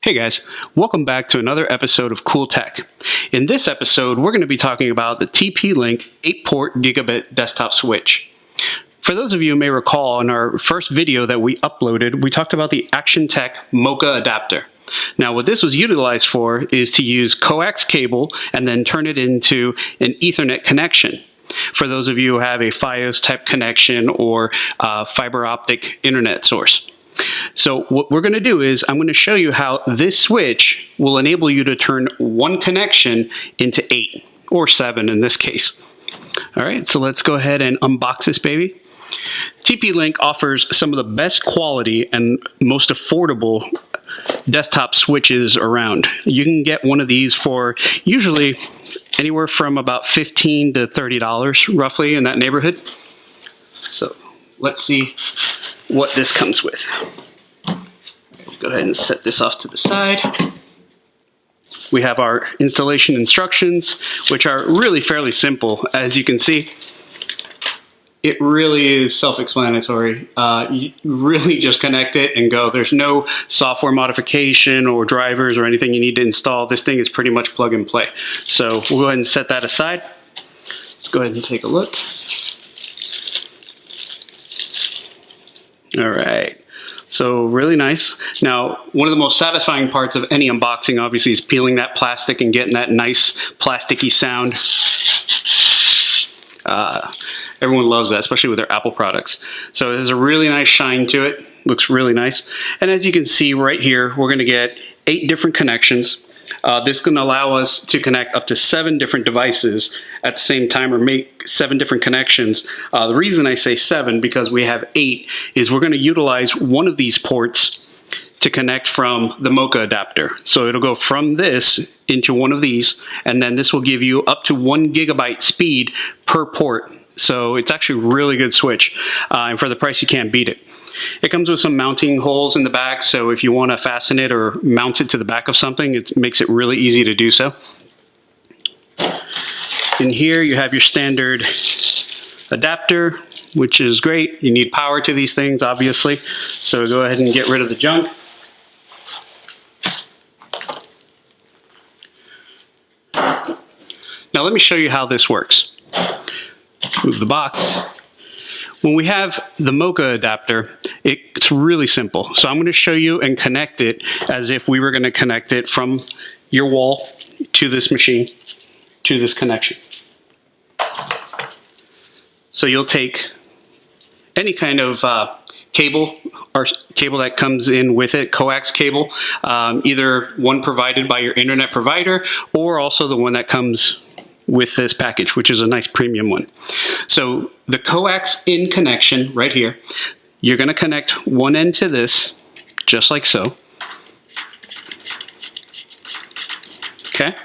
Hey guys, welcome back to another episode of Cool Tech. In this episode, we're going to be talking about the TP-Link 8-port gigabit desktop switch. For those of you who may recall, in our first video that we uploaded, we talked about the Actiontec MoCA Adapter. Now, what this was utilized for is to use coax cable and then turn it into an Ethernet connection. For those of you who have a FiOS type connection or fiber optic internet source. So what we're going to do is I'm going to show you how this switch will enable you to turn one connection into 8 or 7 in this case. All right, so let's go ahead and unbox this baby. TP-Link offers some of the best quality and most affordable desktop switches around. You can get one of these for usually anywhere from about $15 to $30 roughly in that neighborhood. So let's see what this comes with. Go ahead and set this off to the side. We have our installation instructions, which are really fairly simple. As you can see, it really is self-explanatory. You really just connect it and go. There's no software modification or drivers or anything you need to install. This thing is pretty much plug and play. So we'll go ahead and set that aside. Let's go ahead and take a look. All right, so really nice. Now, one of the most satisfying parts of any unboxing, obviously, is peeling that plastic and getting that nice plasticky sound. Everyone loves that, especially with their Apple products. So it has a really nice shine to it. Looks really nice. And as you can see right here, we're going to get 8 different connections. This is going to allow us to connect up to 7 different devices at the same time, or make 7 different connections. The reason I say 7, because we have 8, is we're going to utilize one of these ports to connect from the MoCA adapter. So it'll go from this into one of these, and then this will give you up to 1 gigabyte speed per port. So it's actually a really good switch, and for the price you can't beat it. It comes with some mounting holes in the back, so if you want to fasten it or mount it to the back of something, it makes it really easy to do so. In here you have your standard adapter, which is great. You need power to these things, obviously, so go ahead and get rid of the junk. Now let me show you how this works. Move the box. When we have the MoCA adapter, it's really simple. So I'm going to show you and connect it as if we were going to connect it from your wall to this machine, to this connection. So you'll take any kind of cable or cable that comes in with it, coax cable, either one provided by your internet provider or also the one that comes with this package, which is a nice premium one. So the coax in connection right here, you're going to connect one end to this, just like so. Okay.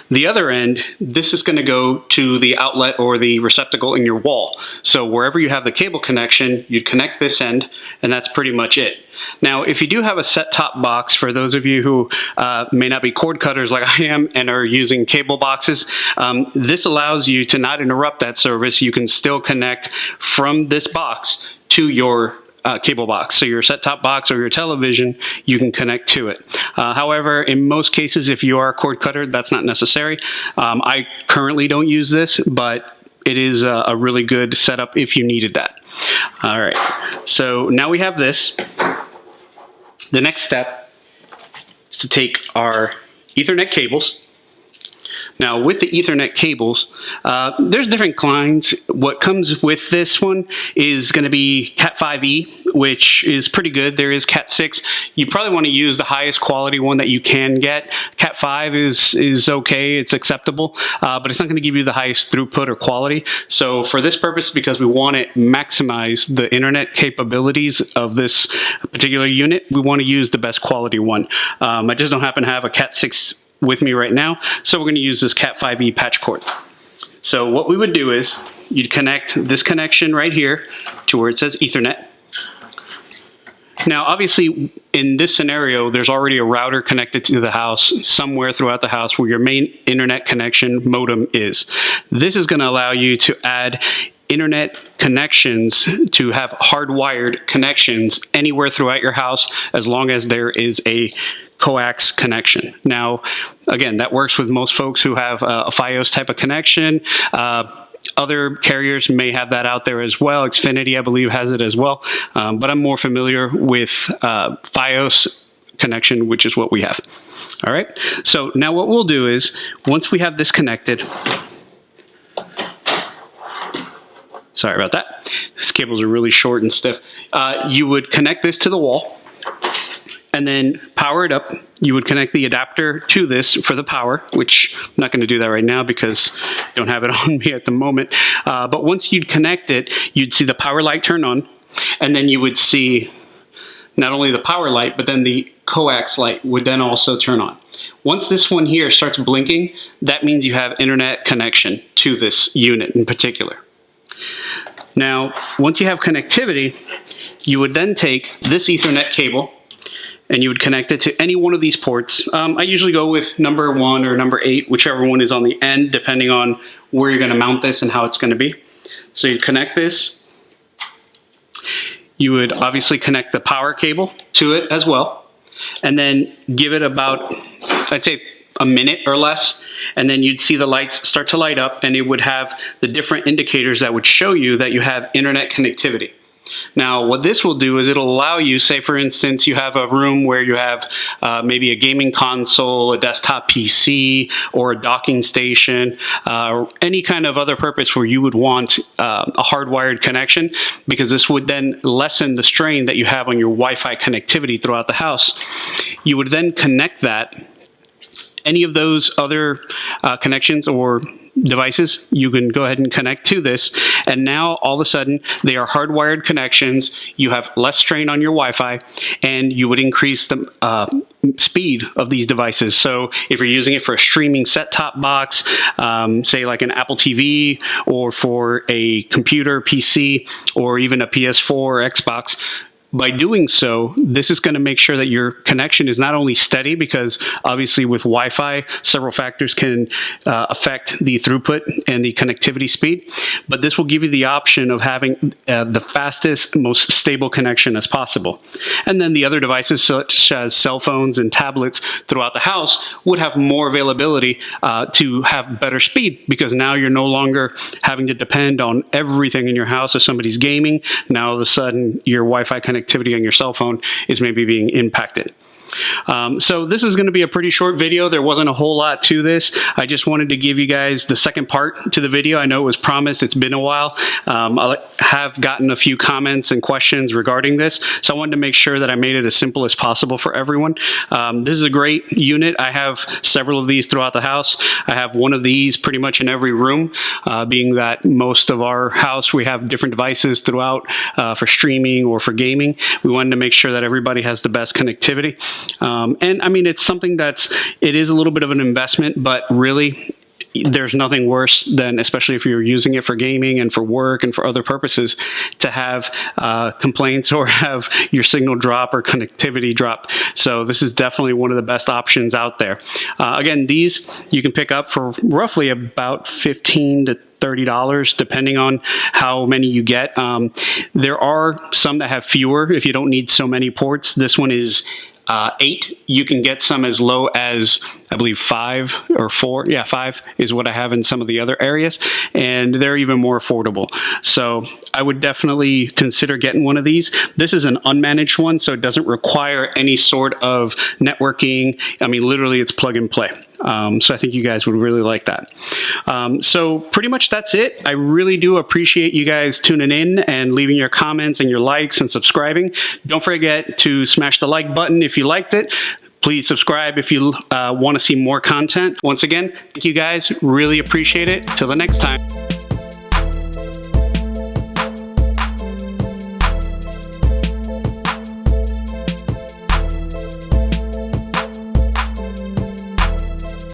The other end, this is going to go to the outlet or the receptacle in your wall. So wherever you have the cable connection, you'd connect this end, and that's pretty much it. Now, if you do have a set-top box, for those of you who may not be cord cutters like I am and are using cable boxes, this allows you to not interrupt that service. You can still connect from this box to your cable box. So your set-top box or your television, you can connect to it. However, in most cases, if you are a cord cutter, that's not necessary. I currently don't use this, but it is a really good setup if you needed that. All right, so now we have this. The next step is to take our Ethernet cables. Now, with the Ethernet cables, there's different kinds. What comes with this one is going to be Cat 5e, which is pretty good. There is Cat 6. You probably want to use the highest quality one that you can get. Cat 5 is okay. It's acceptable, but it's not going to give you the highest throughput or quality. So for this purpose, because we want to maximize the internet capabilities of this particular unit, we want to use the best quality one. I just don't happen to have a Cat 6 with me right now, so we're going to use this Cat 5e patch cord. So what we would do is you'd connect this connection right here to where it says Ethernet. Now, obviously, in this scenario, there's already a router connected to the house somewhere throughout the house where your main internet connection modem is. This is going to allow you to add internet connections to have hardwired connections anywhere throughout your house as long as there is a coax connection. Now, again, that works with most folks who have a FiOS type of connection. Other carriers may have that out there as well. Xfinity, I believe, has it as well. But I'm more familiar with FiOS connection, which is what we have. All right. So now what we'll do is, once we have this connected, sorry about that. These cables are really short and stiff. You would connect this to the wall and then power it up. You would connect the adapter to this for the power, which I'm not going to do that right now because I don't have it on me at the moment. But once you'd connect it, you'd see the power light turn on, and then you would see not only the power light, but then the coax light would then also turn on. Once this one here starts blinking, that means you have internet connection to this unit in particular. Now, once you have connectivity, you would then take this Ethernet cable and you would connect it to any one of these ports. I usually go with number 1 or number 8, whichever one is on the end, depending on where you're going to mount this and how it's going to be. So you connect this. You would obviously connect the power cable to it as well, and then give it about, I'd say, a minute or less, and then you'd see the lights start to light up, and it would have the different indicators that would show you that you have internet connectivity. Now, what this will do is it'll allow you, say for instance, you have a room where you have maybe a gaming console, a desktop PC, or a docking station, or any kind of other purpose where you would want a hardwired connection, because this would then lessen the strain that you have on your Wi-Fi connectivity throughout the house. You would then connect that. Any of those other connections or devices, you can go ahead and connect to this, and now all of a sudden they are hardwired connections. You have less strain on your Wi-Fi, and you would increase the speed of these devices. So if you're using it for a streaming set-top box, say like an Apple TV, or for a computer, PC, or even a PS4 or Xbox, by doing so, this is going to make sure that your connection is not only steady, because obviously with Wi-Fi, several factors can affect the throughput and the connectivity speed, but this will give you the option of having the fastest, most stable connection as possible. And then the other devices, such as cell phones and tablets throughout the house, would have more availability to have better speed, because now you're no longer having to depend on everything in your house. If somebody's gaming, now all of a sudden your Wi-Fi connectivity on your cell phone is maybe being impacted. So this is going to be a pretty short video. There wasn't a whole lot to this. I just wanted to give you guys the second part to the video. I know it was promised. It's been a while. I have gotten a few comments and questions regarding this, so I wanted to make sure that I made it as simple as possible for everyone. This is a great unit. I have several of these throughout the house. I have one of these pretty much in every room, being that most of our house, we have different devices throughout for streaming or for gaming. We wanted to make sure that everybody has the best connectivity. And I mean, it's something it is a little bit of an investment, but really there's nothing worse than, especially if you're using it for gaming and for work and for other purposes, to have complaints or have your signal drop or connectivity drop. So this is definitely one of the best options out there. Again, these you can pick up for roughly about $15 to $30, depending on how many you get. There are some that have fewer if you don't need so many ports. This one is 8. You can get some as low as, I believe, 5 or 4. Yeah, 5 is what I have in some of the other areas, and they're even more affordable. So I would definitely consider getting one of these. This is an unmanaged one, so it doesn't require any sort of networking. I mean, literally, it's plug and play. So I think you guys would really like that. So pretty much that's it. I really do appreciate you guys tuning in and leaving your comments and your likes and subscribing. Don't forget to smash the like button if you liked it. Please subscribe if you want to see more content. Once again, thank you guys. Really appreciate it. Till the next time.